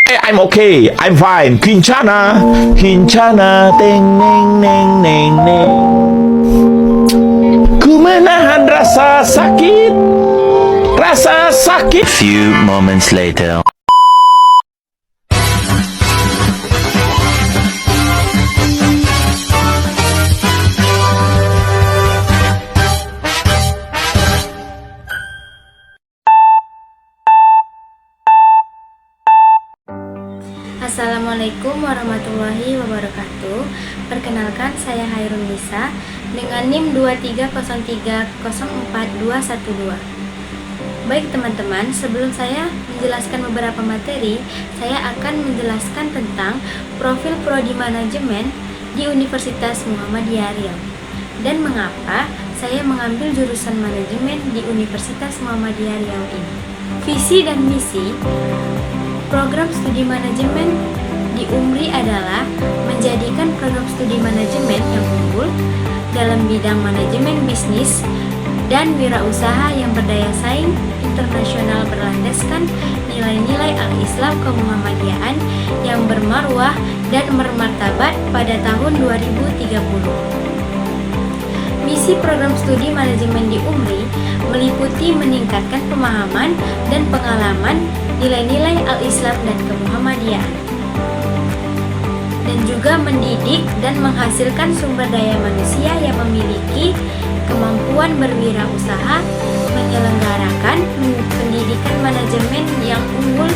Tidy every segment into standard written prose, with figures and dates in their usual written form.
I'm okay, I'm fine. Kincana, kincana, teng neng neng neng neng. Ku menahan rasa sakit, rasa sakit. Few moments later. Assalamualaikum warahmatullahi wabarakatuh. Perkenalkan, saya Hairun Nisa dengan NIM 230304212. Baik teman-teman, sebelum saya menjelaskan beberapa materi, saya akan menjelaskan tentang profil prodi manajemen di Universitas Muhammadiyah Riau dan mengapa saya mengambil jurusan manajemen di Universitas Muhammadiyah Riau ini. Visi dan misi program studi manajemen di UMRI adalah menjadikan program studi manajemen yang unggul dalam bidang manajemen bisnis dan wirausaha yang berdaya saing internasional berlandaskan nilai-nilai al-Islam kemuhammadiyaan yang bermarwah dan bermartabat pada tahun 2030. Misi program studi manajemen di UMRI meliputi meningkatkan pemahaman dan pengalaman nilai-nilai al-Islam dan kemuhammadiyaan, dan juga mendidik dan menghasilkan sumber daya manusia yang memiliki kemampuan berwirausaha, menyelenggarakan pendidikan manajemen yang unggul,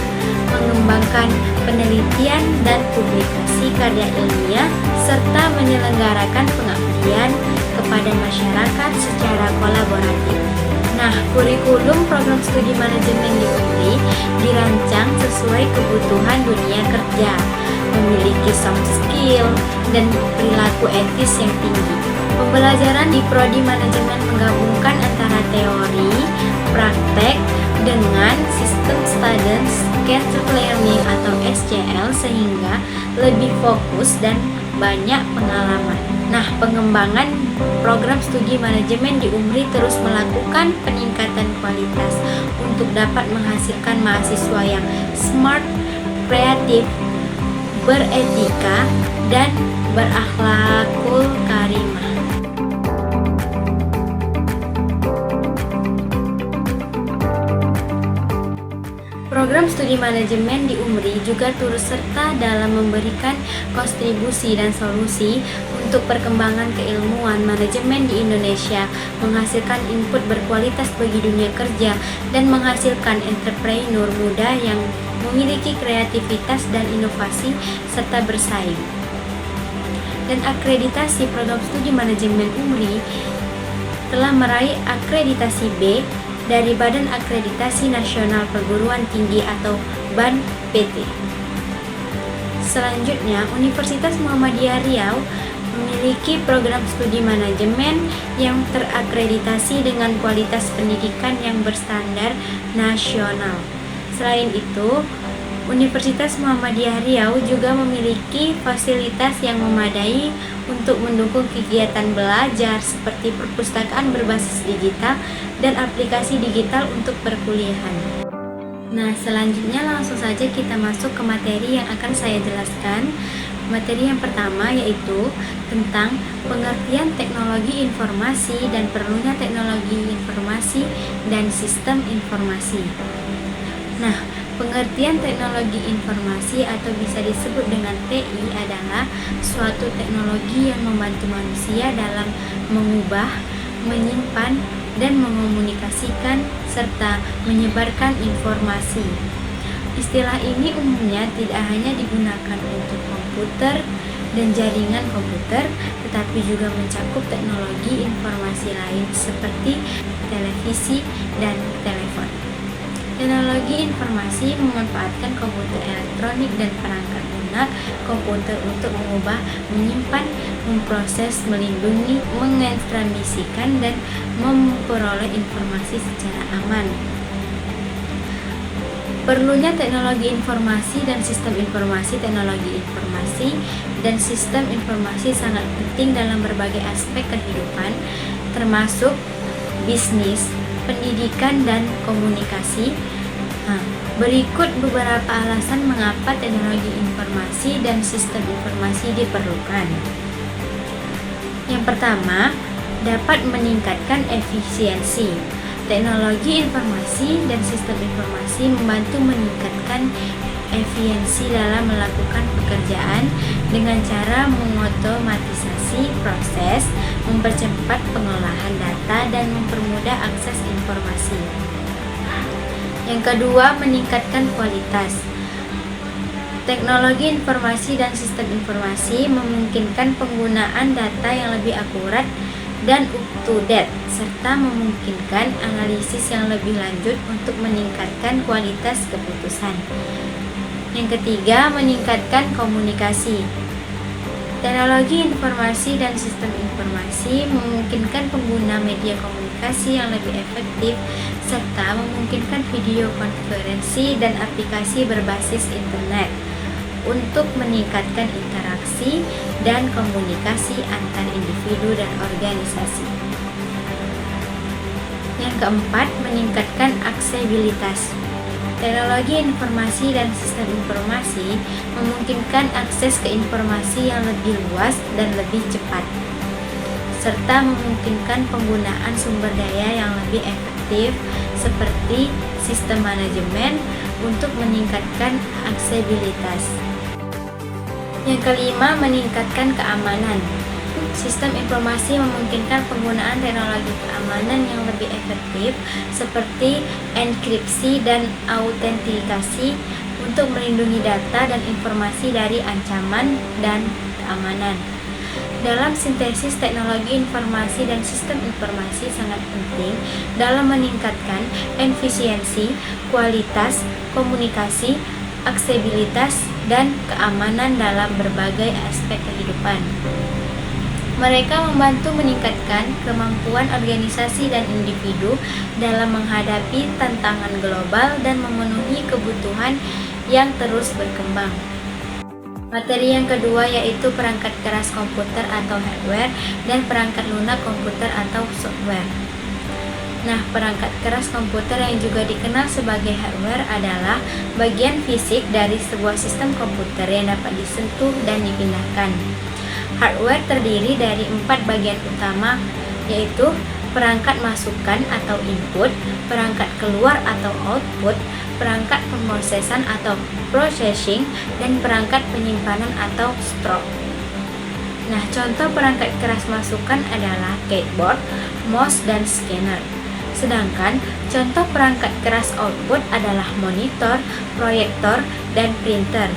mengembangkan penelitian dan publikasi karya ilmiah, serta menyelenggarakan pengabdian kepada masyarakat secara kolaboratif. Nah, kurikulum program studi manajemen di UMRI dirancang sesuai kebutuhan dunia kerja, memiliki soft skill dan perilaku etis yang tinggi. Pembelajaran di prodi manajemen menggabungkan antara teori, praktek, dengan sistem student centered learning atau SCL sehingga lebih fokus dan banyak pengalaman. Nah, pengembangan program studi manajemen di UMRI terus melakukan peningkatan kualitas untuk dapat menghasilkan mahasiswa yang smart, kreatif, beretika, dan berakhlakul karimah. Program studi manajemen di UMRI juga turut serta dalam memberikan kontribusi dan solusi untuk perkembangan keilmuan manajemen di Indonesia, menghasilkan input berkualitas bagi dunia kerja, dan menghasilkan entrepreneur muda yang memiliki kreativitas dan inovasi serta bersaing. Dan akreditasi program studi manajemen UMRI telah meraih akreditasi B dari Badan Akreditasi Nasional Perguruan Tinggi atau BAN-PT. Selanjutnya, Universitas Muhammadiyah Riau memiliki program studi manajemen yang terakreditasi dengan kualitas pendidikan yang berstandar nasional. Selain itu, Universitas Muhammadiyah Riau juga memiliki fasilitas yang memadai untuk mendukung kegiatan belajar seperti perpustakaan berbasis digital dan aplikasi digital untuk perkuliahan. Nah, selanjutnya langsung saja kita masuk ke materi yang akan saya jelaskan. Materi yang pertama yaitu tentang pengertian teknologi informasi dan perlunya teknologi informasi dan sistem informasi. Nah, pengertian teknologi informasi atau bisa disebut dengan TI adalah suatu teknologi yang membantu manusia dalam mengubah, menyimpan, dan mengomunikasikan serta menyebarkan informasi. Istilah ini umumnya tidak hanya digunakan untuk komputer dan jaringan komputer, tetapi juga mencakup teknologi informasi lain seperti televisi dan telepon. Teknologi informasi memanfaatkan komputer elektronik dan perangkat lunak komputer untuk mengubah, menyimpan, memproses, melindungi, mentransmisikan, dan memperoleh informasi secara aman. Perlunya teknologi informasi dan sistem informasi. Teknologi informasi dan sistem informasi sangat penting dalam berbagai aspek kehidupan, termasuk bisnis, pendidikan, dan komunikasi. Berikut beberapa alasan mengapa teknologi informasi dan sistem informasi diperlukan. Yang pertama, dapat meningkatkan efisiensi. Teknologi informasi dan sistem informasi membantu meningkatkan efisiensi dalam melakukan pekerjaan dengan cara mengotomatisasi proses, mempercepat pengolahan data, dan mempermudah akses informasi. Yang kedua, meningkatkan kualitas. Teknologi informasi dan sistem informasi memungkinkan penggunaan data yang lebih akurat dan up-to-date, serta memungkinkan analisis yang lebih lanjut untuk meningkatkan kualitas keputusan. Yang ketiga, meningkatkan komunikasi. Teknologi informasi dan sistem informasi memungkinkan pengguna media komunikasi yang lebih efektif, serta memungkinkan video konferensi dan aplikasi berbasis internet untuk meningkatkan interaksi dan komunikasi antar individu dan organisasi. Yang keempat, meningkatkan aksesibilitas. Teknologi informasi dan sistem informasi memungkinkan akses ke informasi yang lebih luas dan lebih cepat, serta memungkinkan penggunaan sumber daya yang lebih efektif seperti sistem manajemen untuk meningkatkan aksesibilitas. Yang kelima, meningkatkan keamanan. Sistem informasi memungkinkan penggunaan teknologi keamanan yang lebih efektif seperti enkripsi dan autentikasi untuk melindungi data dan informasi dari ancaman dan keamanan. Dalam sintesis, teknologi informasi dan sistem informasi sangat penting dalam meningkatkan efisiensi, kualitas, komunikasi, aksesibilitas, dan keamanan dalam berbagai aspek kehidupan. Mereka membantu meningkatkan kemampuan organisasi dan individu dalam menghadapi tantangan global dan memenuhi kebutuhan yang terus berkembang. Materi yang kedua yaitu perangkat keras komputer atau hardware dan perangkat lunak komputer atau software. Nah, perangkat keras komputer yang juga dikenal sebagai hardware adalah bagian fisik dari sebuah sistem komputer yang dapat disentuh dan dipindahkan. Hardware terdiri dari 4 bagian utama, yaitu perangkat masukan atau input, perangkat keluar atau output, perangkat pemrosesan atau processing, dan perangkat penyimpanan atau store. Nah, contoh perangkat keras masukan adalah keyboard, mouse, dan scanner. Sedangkan contoh perangkat keras output adalah monitor, proyektor, dan printer.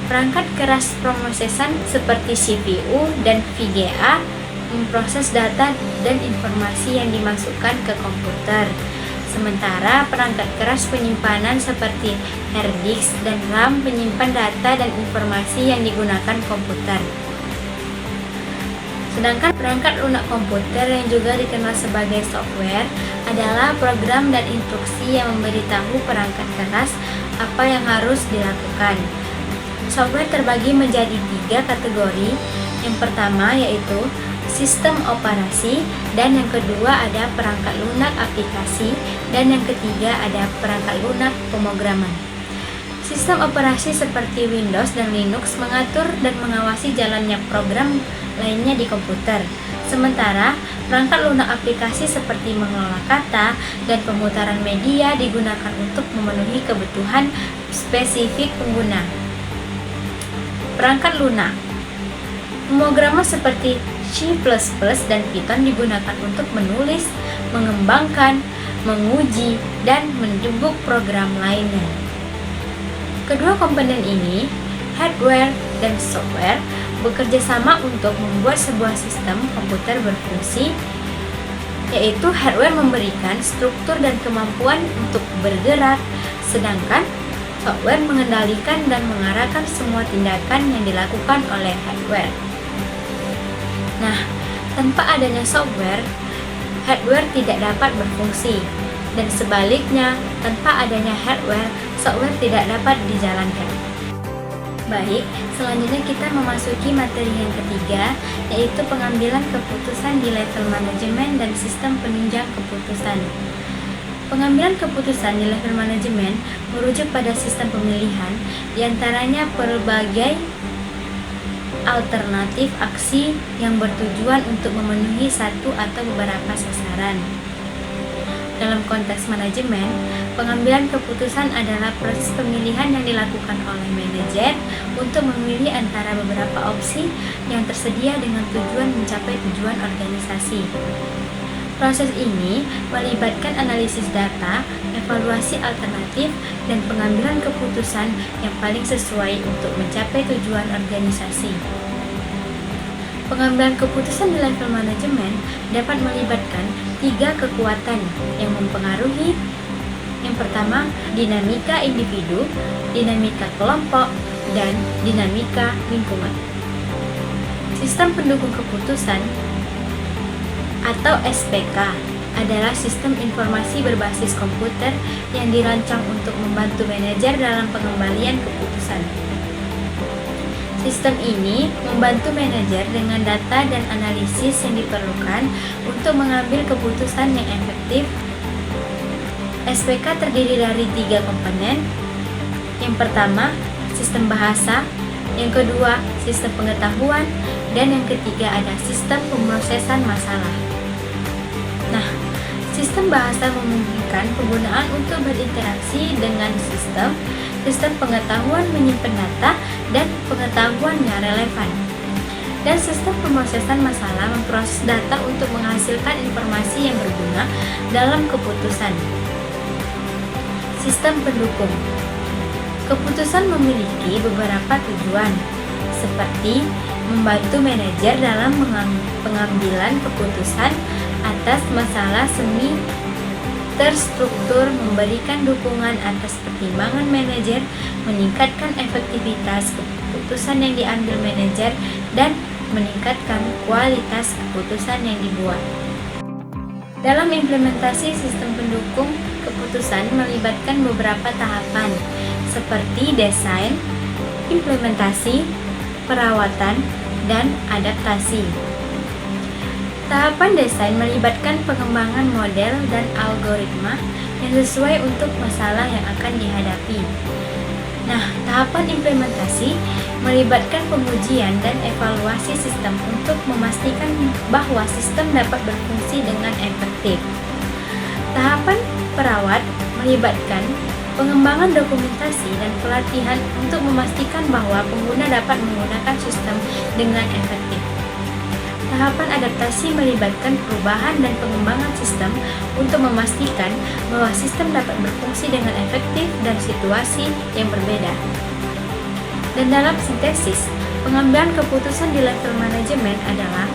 Perangkat keras pemrosesan seperti CPU dan VGA memproses data dan informasi yang dimasukkan ke komputer. Sementara perangkat keras penyimpanan seperti hard disk dan RAM menyimpan data dan informasi yang digunakan komputer. Sedangkan perangkat lunak komputer yang juga dikenal sebagai software adalah program dan instruksi yang memberitahu perangkat keras apa yang harus dilakukan. Software terbagi menjadi 3 kategori. Yang pertama yaitu sistem operasi, dan yang kedua ada perangkat lunak aplikasi, dan yang ketiga ada perangkat lunak pemrograman. Sistem operasi seperti Windows dan Linux mengatur dan mengawasi jalannya program lainnya di komputer. Sementara perangkat lunak aplikasi seperti mengelola kata dan pemutaran media digunakan untuk memenuhi kebutuhan spesifik pengguna. Perangkat lunak pemrograman seperti C++ dan Python digunakan untuk menulis, mengembangkan, menguji, dan mendebug program lainnya. Kedua komponen ini, hardware dan software, bekerja sama untuk membuat sebuah sistem komputer berfungsi, yaitu hardware memberikan struktur dan kemampuan untuk bergerak, sedangkan software mengendalikan dan mengarahkan semua tindakan yang dilakukan oleh hardware. Nah, tanpa adanya software, hardware tidak dapat berfungsi, dan sebaliknya, tanpa adanya hardware, software tidak dapat dijalankan. Baik, selanjutnya kita memasuki materi yang ketiga, yaitu pengambilan keputusan di level manajemen dan sistem penunjang keputusan. Pengambilan keputusan di level manajemen merujuk pada sistem pemilihan, diantaranya berbagai alternatif aksi yang bertujuan untuk memenuhi satu atau beberapa sasaran. Dalam konteks manajemen, pengambilan keputusan adalah proses pemilihan yang dilakukan oleh manajer untuk memilih antara beberapa opsi yang tersedia dengan tujuan mencapai tujuan organisasi. Proses ini melibatkan analisis data, evaluasi alternatif, dan pengambilan keputusan yang paling sesuai untuk mencapai tujuan organisasi. Pengambilan keputusan di level manajemen dapat melibatkan 3 kekuatan yang mempengaruhi. Yang pertama, dinamika individu, dinamika kelompok, dan dinamika lingkungan. Sistem pendukung keputusan atau SPK adalah sistem informasi berbasis komputer yang dirancang untuk membantu manajer dalam pengembalian keputusan. Sistem ini membantu manajer dengan data dan analisis yang diperlukan untuk mengambil keputusan yang efektif. SPK terdiri dari 3 komponen. Yang pertama, sistem bahasa, yang kedua, sistem pengetahuan, dan yang ketiga ada sistem pemrosesan masalah. Nah, sistem bahasa memungkinkan penggunaan untuk berinteraksi dengan sistem pengetahuan menyimpan data dan pengetahuan yang relevan. Dan sistem pemrosesan masalah memproses data untuk menghasilkan informasi yang berguna dalam keputusan. Sistem pendukung. Keputusan memiliki beberapa tujuan, seperti membantu manajer dalam pengambilan keputusan atas masalah semi terstruktur, memberikan dukungan atas pertimbangan manajer, meningkatkan efektivitas keputusan yang diambil manajer, dan meningkatkan kualitas keputusan yang dibuat. Dalam implementasi sistem pendukung keputusan melibatkan beberapa tahapan, seperti desain, implementasi, perawatan, dan adaptasi. Tahapan desain melibatkan pengembangan model dan algoritma yang sesuai untuk masalah yang akan dihadapi. Nah, tahapan implementasi melibatkan pengujian dan evaluasi sistem untuk memastikan bahwa sistem dapat berfungsi dengan efektif. Tahapan perawat melibatkan pengembangan dokumentasi dan pelatihan untuk memastikan bahwa pengguna dapat menggunakan sistem dengan efektif. Tahapan adaptasi melibatkan perubahan dan pengembangan sistem untuk memastikan bahwa sistem dapat berfungsi dengan efektif dan situasi yang berbeda. Dan dalam sintesis, pengambilan keputusan di level manajemen adalah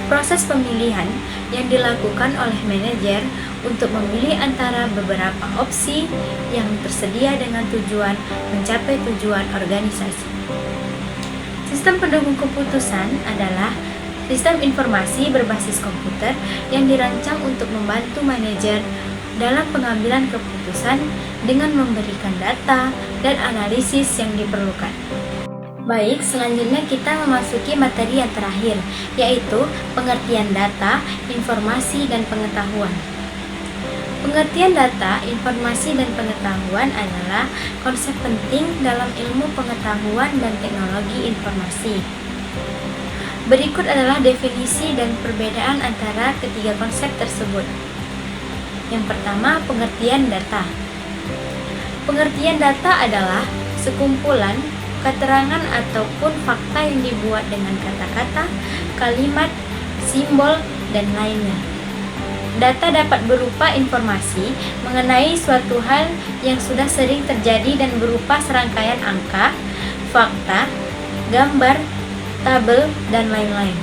proses pemilihan yang dilakukan oleh manajer untuk memilih antara beberapa opsi yang tersedia dengan tujuan mencapai tujuan organisasi. Sistem pendukung keputusan adalah sistem informasi berbasis komputer yang dirancang untuk membantu manajer dalam pengambilan keputusan dengan memberikan data dan analisis yang diperlukan. Baik, selanjutnya kita memasuki materi yang terakhir, yaitu pengertian data, informasi, dan pengetahuan. Pengertian data, informasi, dan pengetahuan adalah konsep penting dalam ilmu pengetahuan dan teknologi informasi. Berikut adalah definisi dan perbedaan antara ketiga konsep tersebut. Yang pertama, pengertian data. Pengertian data adalah sekumpulan keterangan ataupun fakta yang dibuat dengan kata-kata, kalimat, simbol, dan lainnya. Data dapat berupa informasi mengenai suatu hal yang sudah sering terjadi dan berupa serangkaian angka, fakta, gambar, tabel, dan lain-lain.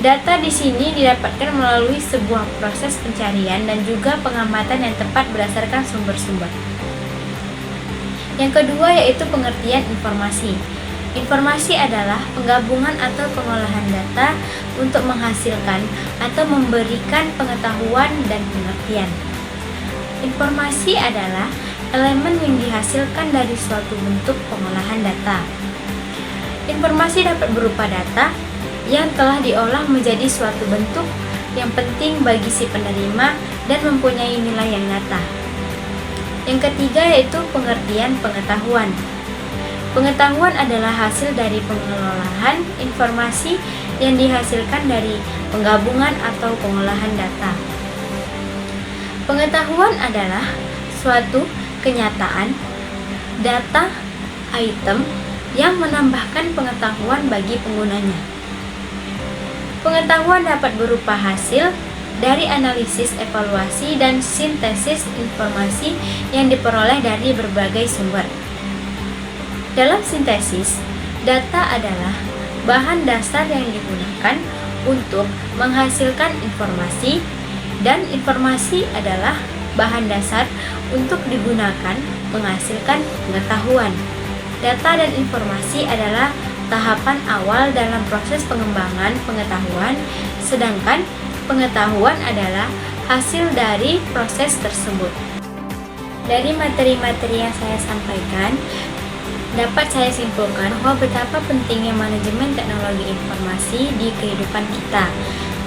Data di sini didapatkan melalui sebuah proses pencarian dan juga pengamatan yang tepat berdasarkan sumber-sumber. Yang kedua yaitu pengertian informasi. Informasi adalah penggabungan atau pengolahan data untuk menghasilkan atau memberikan pengetahuan dan pengertian. Informasi adalah elemen yang dihasilkan dari suatu bentuk pengolahan data. Informasi dapat berupa data yang telah diolah menjadi suatu bentuk yang penting bagi si penerima dan mempunyai nilai yang nyata. Yang ketiga yaitu pengertian pengetahuan. Pengetahuan adalah hasil dari pengelolaan informasi yang dihasilkan dari penggabungan atau pengolahan data. Pengetahuan adalah suatu kenyataan, data, item yang menambahkan pengetahuan bagi penggunanya. Pengetahuan dapat berupa hasil dari analisis, evaluasi, dan sintesis informasi yang diperoleh dari berbagai sumber. Dalam sintesis, data adalah bahan dasar yang digunakan untuk menghasilkan informasi, dan informasi adalah bahan dasar untuk digunakan menghasilkan pengetahuan. Data dan informasi adalah tahapan awal dalam proses pengembangan pengetahuan, sedangkan pengetahuan adalah hasil dari proses tersebut. Dari materi-materi yang saya sampaikan, dapat saya simpulkan bahwa betapa pentingnya manajemen teknologi informasi di kehidupan kita.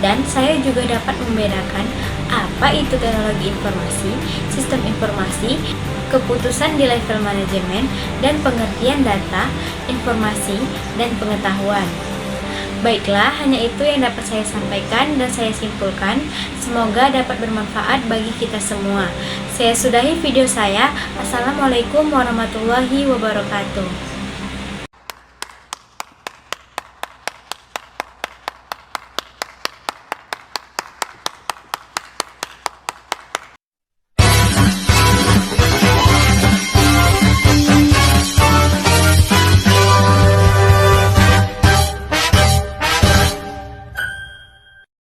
Dan saya juga dapat membedakan apa itu teknologi informasi, sistem informasi, keputusan di level manajemen, dan pengertian data, informasi, dan pengetahuan. Baiklah, hanya itu yang dapat saya sampaikan dan saya simpulkan. Semoga dapat bermanfaat bagi kita semua. Saya sudahi video saya. Assalamualaikum warahmatullahi wabarakatuh.